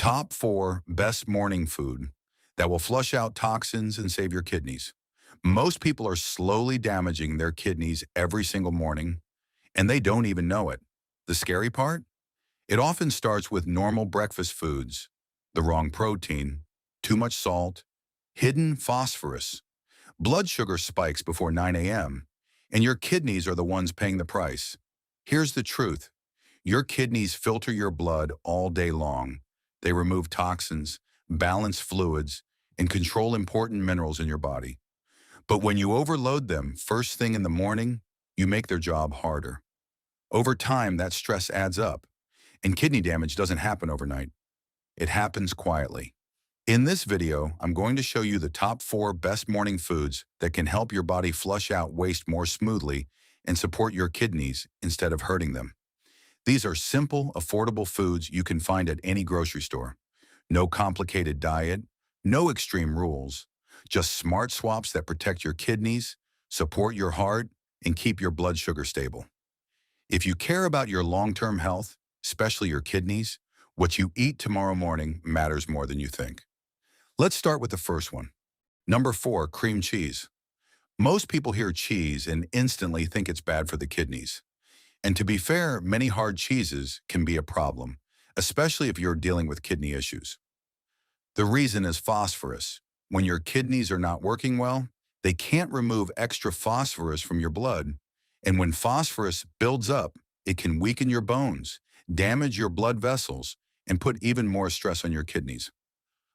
Top 4 best morning food that will flush out toxins and save your kidneys. Most people are slowly damaging their kidneys every single morning, and they don't even know it. The scary part? It often starts with normal breakfast foods, the wrong protein, too much salt, hidden phosphorus, blood sugar spikes before 9 a.m., and your kidneys are the ones paying the price. Here's the truth. Your kidneys filter your blood all day long. They remove toxins, balance fluids, and control important minerals in your body. But when you overload them first thing in the morning, you make their job harder. Over time, that stress adds up, and kidney damage doesn't happen overnight. It happens quietly. In this video, I'm going to show you the top 4 best morning foods that can help your body flush out waste more smoothly and support your kidneys instead of hurting them. These are simple, affordable foods you can find at any grocery store. No complicated diet, no extreme rules, just smart swaps that protect your kidneys, support your heart, and keep your blood sugar stable. If you care about your long-term health, especially your kidneys, what you eat tomorrow morning matters more than you think. Let's start with the first one. Number 4, cream cheese. Most people hear cheese and instantly think it's bad for the kidneys. And to be fair, many hard cheeses can be a problem, especially if you're dealing with kidney issues. The reason is phosphorus. When your kidneys are not working well, they can't remove extra phosphorus from your blood. And when phosphorus builds up, it can weaken your bones, damage your blood vessels, and put even more stress on your kidneys.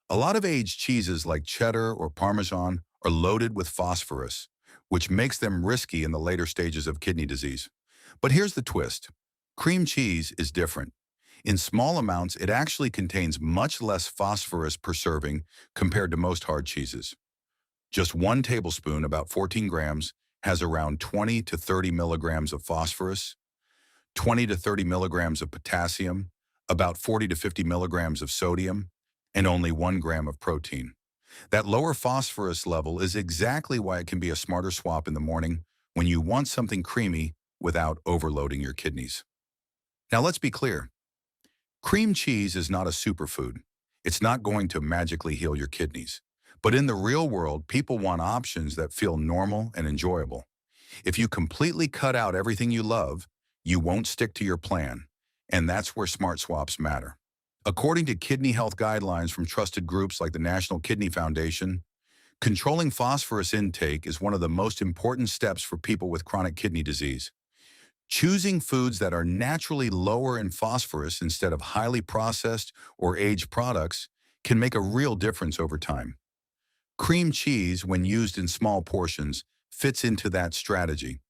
A lot of aged cheeses like cheddar or Parmesan are loaded with phosphorus, which makes them risky in the later stages of kidney disease. But here's the twist. Cream cheese is different. In small amounts, it actually contains much less phosphorus per serving compared to most hard cheeses. Just 1 tablespoon, about 14 grams, has around 20 to 30 milligrams of phosphorus, 20 to 30 milligrams of potassium, about 40 to 50 milligrams of sodium, and only 1 gram of protein. That lower phosphorus level is exactly why it can be a smarter swap in the morning when you want something creamy without overloading your kidneys. Now let's be clear. Cream cheese is not a superfood. It's not going to magically heal your kidneys. But in the real world, people want options that feel normal and enjoyable. If you completely cut out everything you love, you won't stick to your plan. And that's where smart swaps matter. According to kidney health guidelines from trusted groups like the National Kidney Foundation, controlling phosphorus intake is one of the most important steps for people with chronic kidney disease. Choosing foods that are naturally lower in phosphorus instead of highly processed or aged products can make a real difference over time. Cream cheese, when used in small portions, fits into that strategy.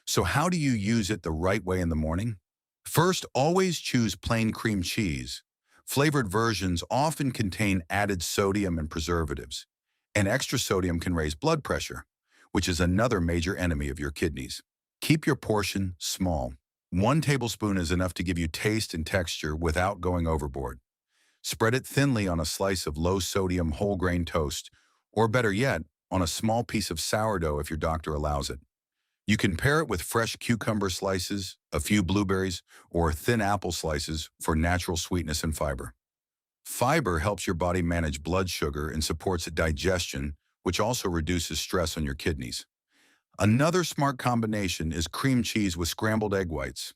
So how do you use it the right way in the morning? First, always choose plain cream cheese. Flavored versions often contain added sodium and preservatives, and extra sodium can raise blood pressure, which is another major enemy of your kidneys. Keep your portion small. 1 tablespoon is enough to give you taste and texture without going overboard. Spread it thinly on a slice of low-sodium whole grain toast, or better yet, on a small piece of sourdough if your doctor allows it. You can pair it with fresh cucumber slices, a few blueberries, or thin apple slices for natural sweetness and fiber. Fiber helps your body manage blood sugar and supports digestion, which also reduces stress on your kidneys. Another smart combination is cream cheese with scrambled egg whites.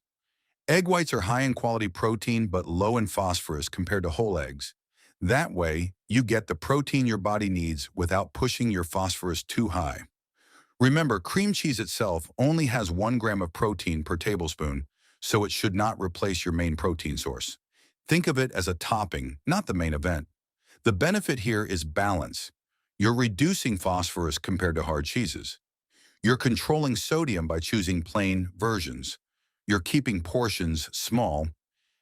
Egg whites are high in quality protein but low in phosphorus compared to whole eggs. That way, you get the protein your body needs without pushing your phosphorus too high. Remember, cream cheese itself only has 1 gram of protein per tablespoon, so it should not replace your main protein source. Think of it as a topping, not the main event. The benefit here is balance. You're reducing phosphorus compared to hard cheeses. You're controlling sodium by choosing plain versions. You're keeping portions small,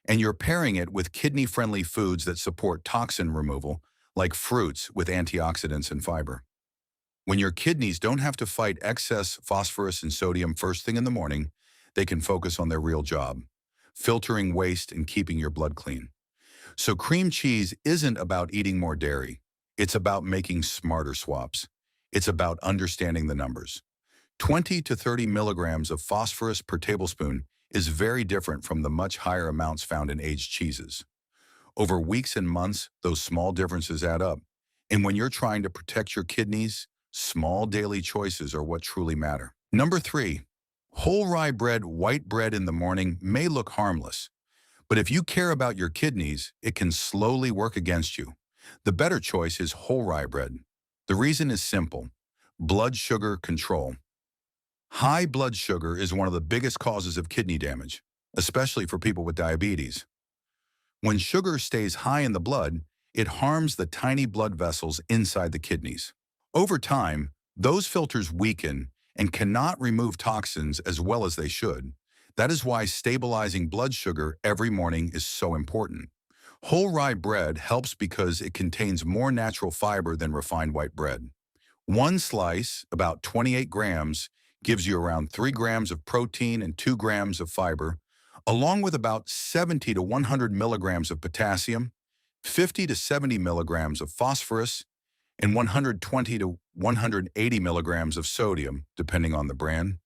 and you're pairing it with kidney-friendly foods that support toxin removal, like fruits with antioxidants and fiber. When your kidneys don't have to fight excess phosphorus and sodium first thing in the morning, they can focus on their real job, filtering waste and keeping your blood clean. So cream cheese isn't about eating more dairy. It's about making smarter swaps. It's about understanding the numbers. 20 to 30 milligrams of phosphorus per tablespoon is very different from the much higher amounts found in aged cheeses. Over weeks and months, those small differences add up. And when you're trying to protect your kidneys, small daily choices are what truly matter. Number 3, whole rye bread, white bread in the morning may look harmless, but if you care about your kidneys, it can slowly work against you. The better choice is whole rye bread. The reason is simple: blood sugar control. High blood sugar is one of the biggest causes of kidney damage, especially for people with diabetes. When sugar stays high in the blood, it harms the tiny blood vessels inside the kidneys. Over time, those filters weaken and cannot remove toxins as well as they should. That is why stabilizing blood sugar every morning is so important. Whole rye bread helps because it contains more natural fiber than refined white bread. One slice, about 28 grams, gives you around 3 grams of protein and 2 grams of fiber, along with about 70 to 100 milligrams of potassium, 50 to 70 milligrams of phosphorus, and 120 to 180 milligrams of sodium, depending on the brand.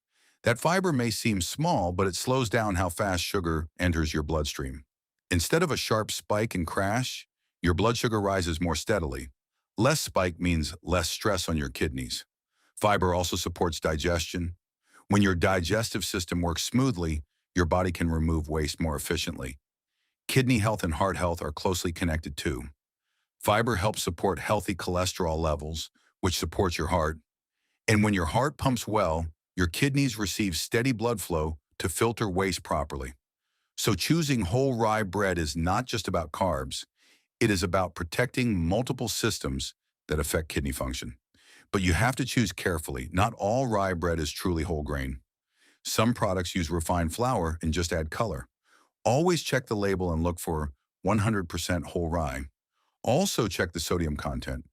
That fiber may seem small, but it slows down how fast sugar enters your bloodstream. Instead of a sharp spike and crash, your blood sugar rises more steadily. Less spike means less stress on your kidneys. Fiber also supports digestion. When your digestive system works smoothly, your body can remove waste more efficiently. Kidney health and heart health are closely connected too. Fiber helps support healthy cholesterol levels, which supports your heart. And when your heart pumps well, your kidneys receive steady blood flow to filter waste properly. So choosing whole rye bread is not just about carbs. It is about protecting multiple systems that affect kidney function. But you have to choose carefully. Not all rye bread is truly whole grain. Some products use refined flour and just add color. Always check the label and look for 100% whole rye. Also check the sodium content.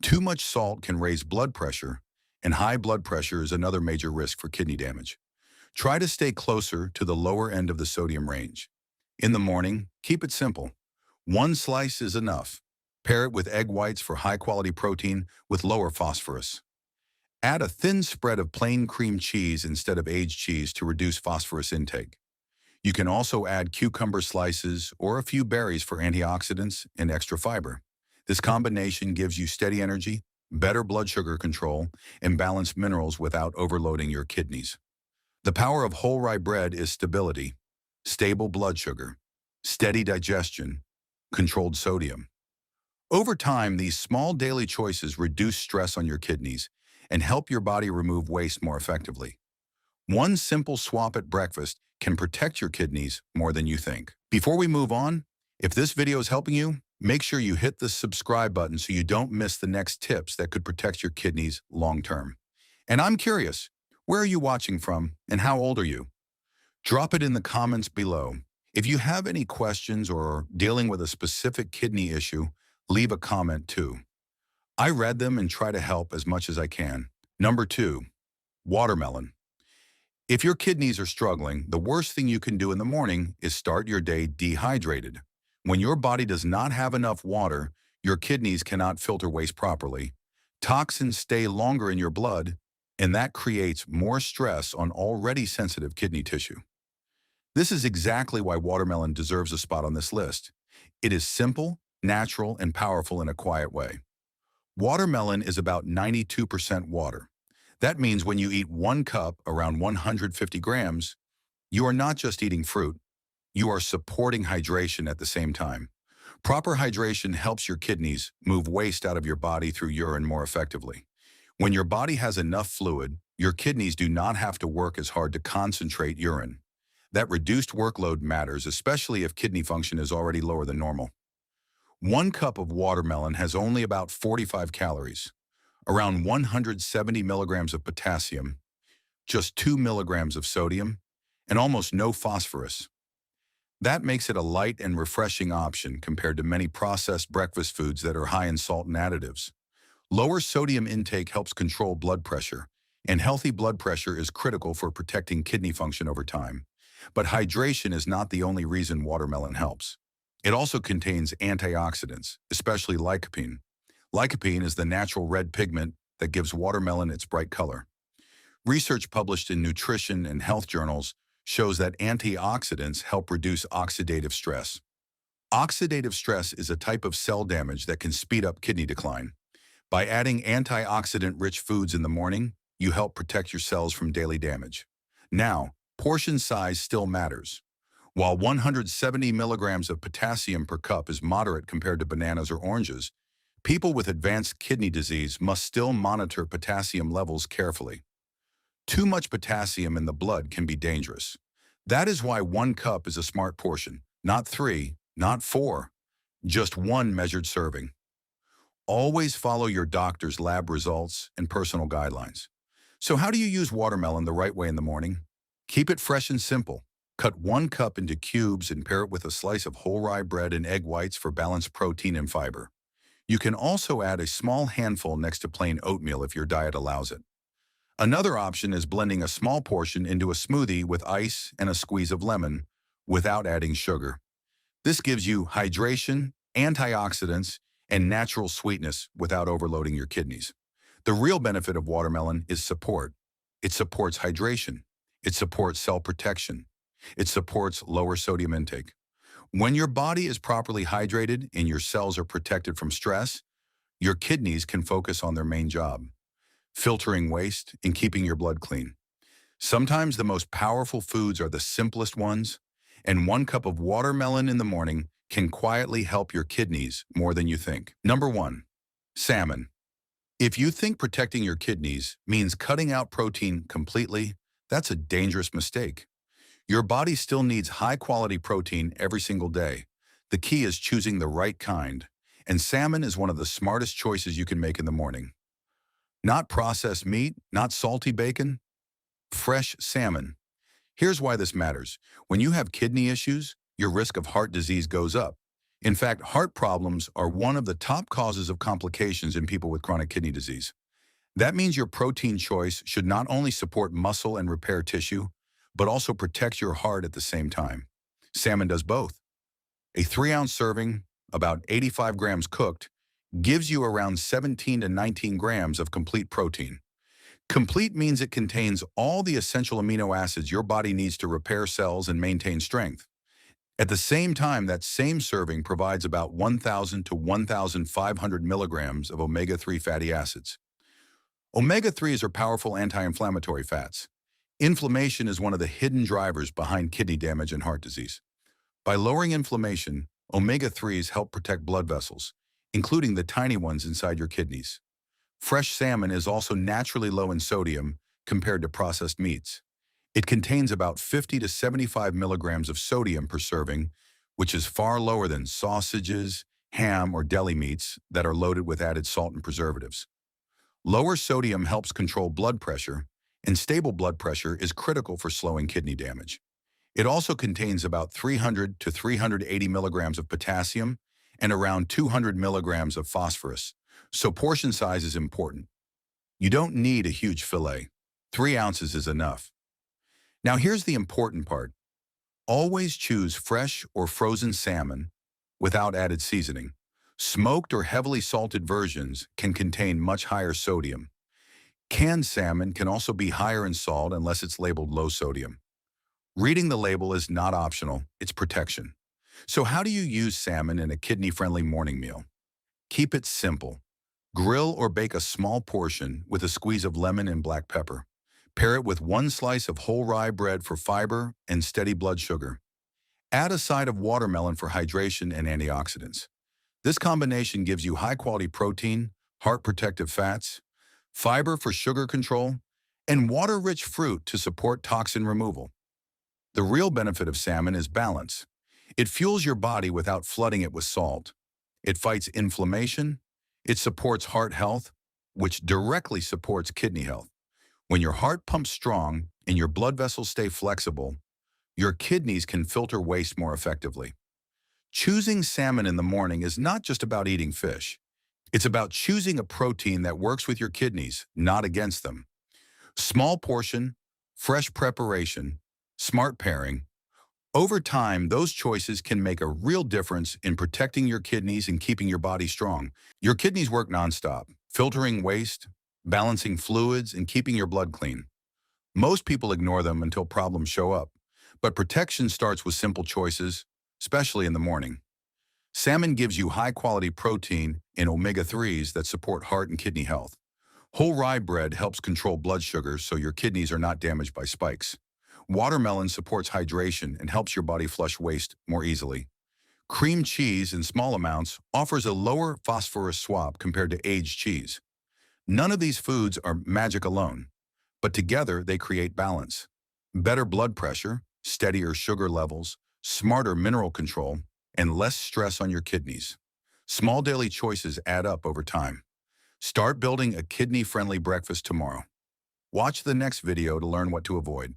Too much salt can raise blood pressure, and high blood pressure is another major risk for kidney damage. Try to stay closer to the lower end of the sodium range. In the morning, keep it simple. One slice is enough. Pair it with egg whites for high-quality protein with lower phosphorus. Add a thin spread of plain cream cheese instead of aged cheese to reduce phosphorus intake. You can also add cucumber slices or a few berries for antioxidants and extra fiber. This combination gives you steady energy, better blood sugar control, and balanced minerals without overloading your kidneys. The power of whole rye bread is stability, stable blood sugar, steady digestion, controlled sodium. Over time, these small daily choices reduce stress on your kidneys and help your body remove waste more effectively. One simple swap at breakfast can protect your kidneys more than you think. Before we move on, if this video is helping you, make sure you hit the subscribe button so you don't miss the next tips that could protect your kidneys long term. And I'm curious, where are you watching from and how old are you? Drop it in the comments below. If you have any questions or are dealing with a specific kidney issue, leave a comment too. I read them and try to help as much as I can. Number 2, watermelon. If your kidneys are struggling, the worst thing you can do in the morning is start your day dehydrated. When your body does not have enough water, your kidneys cannot filter waste properly. Toxins stay longer in your blood, and that creates more stress on already sensitive kidney tissue. This is exactly why watermelon deserves a spot on this list. It is simple, natural, and powerful in a quiet way. Watermelon is about 92% water. That means when you eat 1 cup, around 150 grams, you are not just eating fruit, you are supporting hydration at the same time. Proper hydration helps your kidneys move waste out of your body through urine more effectively. When your body has enough fluid, your kidneys do not have to work as hard to concentrate urine. That reduced workload matters, especially if kidney function is already lower than normal. 1 cup of watermelon has only about 45 calories, around 170 milligrams of potassium, just 2 milligrams of sodium, and almost no phosphorus. That makes it a light and refreshing option compared to many processed breakfast foods that are high in salt and additives. Lower sodium intake helps control blood pressure, and healthy blood pressure is critical for protecting kidney function over time. But hydration is not the only reason watermelon helps. It also contains antioxidants, especially lycopene. Lycopene is the natural red pigment that gives watermelon its bright color. Research published in nutrition and health journals shows that antioxidants help reduce oxidative stress. Oxidative stress is a type of cell damage that can speed up kidney decline. By adding antioxidant-rich foods in the morning, you help protect your cells from daily damage. Now, portion size still matters. While 170 milligrams of potassium per cup is moderate compared to bananas or oranges, people with advanced kidney disease must still monitor potassium levels carefully. Too much potassium in the blood can be dangerous. That is why 1 cup is a smart portion, not 3, not 4, just one measured serving. Always follow your doctor's lab results and personal guidelines. So how do you use watermelon the right way in the morning? Keep it fresh and simple. Cut 1 cup into cubes and pair it with a slice of whole rye bread and egg whites for balanced protein and fiber. You can also add a small handful next to plain oatmeal if your diet allows it. Another option is blending a small portion into a smoothie with ice and a squeeze of lemon without adding sugar. This gives you hydration, antioxidants, and natural sweetness without overloading your kidneys. The real benefit of watermelon is support. It supports hydration. It supports cell protection. It supports lower sodium intake. When your body is properly hydrated and your cells are protected from stress, your kidneys can focus on their main job, filtering waste and keeping your blood clean. Sometimes the most powerful foods are the simplest ones, and 1 cup of watermelon in the morning can quietly help your kidneys more than you think. Number 1. Salmon. If you think protecting your kidneys means cutting out protein completely, that's a dangerous mistake. Your body still needs high-quality protein every single day. The key is choosing the right kind, and salmon is one of the smartest choices you can make in the morning. Not processed meat, not salty bacon, fresh salmon. Here's why this matters. When you have kidney issues, your risk of heart disease goes up. In fact, heart problems are one of the top causes of complications in people with chronic kidney disease. That means your protein choice should not only support muscle and repair tissue, but also protect your heart at the same time. Salmon does both. A 3-ounce serving, about 85 grams cooked, gives you around 17 to 19 grams of complete protein. Complete means it contains all the essential amino acids your body needs to repair cells and maintain strength. At the same time, that same serving provides about 1,000 to 1,500 milligrams of omega-3 fatty acids. Omega-3s are powerful anti-inflammatory fats. Inflammation is one of the hidden drivers behind kidney damage and heart disease. By lowering inflammation, omega-3s help protect blood vessels, including the tiny ones inside your kidneys. Fresh salmon is also naturally low in sodium compared to processed meats. It contains about 50 to 75 milligrams of sodium per serving, which is far lower than sausages, ham, or deli meats that are loaded with added salt and preservatives. Lower sodium helps control blood pressure, and stable blood pressure is critical for slowing kidney damage. It also contains about 300 to 380 milligrams of potassium and around 200 milligrams of phosphorus, so portion size is important. You don't need a huge fillet. 3 ounces is enough. Now here's the important part. Always choose fresh or frozen salmon without added seasoning. Smoked or heavily salted versions can contain much higher sodium. Canned salmon can also be higher in salt unless it's labeled low sodium. Reading the label is not optional, it's protection. So how do you use salmon in a kidney-friendly morning meal? Keep it simple. Grill or bake a small portion with a squeeze of lemon and black pepper. Pair it with 1 slice of whole rye bread for fiber and steady blood sugar. Add a side of watermelon for hydration and antioxidants. This combination gives you high-quality protein, heart-protective fats, fiber for sugar control, and water-rich fruit to support toxin removal. The real benefit of salmon is balance. It fuels your body without flooding it with salt. It fights inflammation. It supports heart health, which directly supports kidney health. When your heart pumps strong and your blood vessels stay flexible, your kidneys can filter waste more effectively. Choosing salmon in the morning is not just about eating fish. It's about choosing a protein that works with your kidneys, not against them. Small portion, fresh preparation, smart pairing. Over time, those choices can make a real difference in protecting your kidneys and keeping your body strong. Your kidneys work nonstop, filtering waste, balancing fluids, and keeping your blood clean. Most people ignore them until problems show up, but protection starts with simple choices, especially in the morning. Salmon gives you high-quality protein and omega-3s that support heart and kidney health. Whole rye bread helps control blood sugar so your kidneys are not damaged by spikes. Watermelon supports hydration and helps your body flush waste more easily. Cream cheese in small amounts offers a lower phosphorus swab compared to aged cheese. None of these foods are magic alone, but together they create balance. Better blood pressure, steadier sugar levels, smarter mineral control, and less stress on your kidneys. Small daily choices add up over time. Start building a kidney-friendly breakfast tomorrow. Watch the next video to learn what to avoid.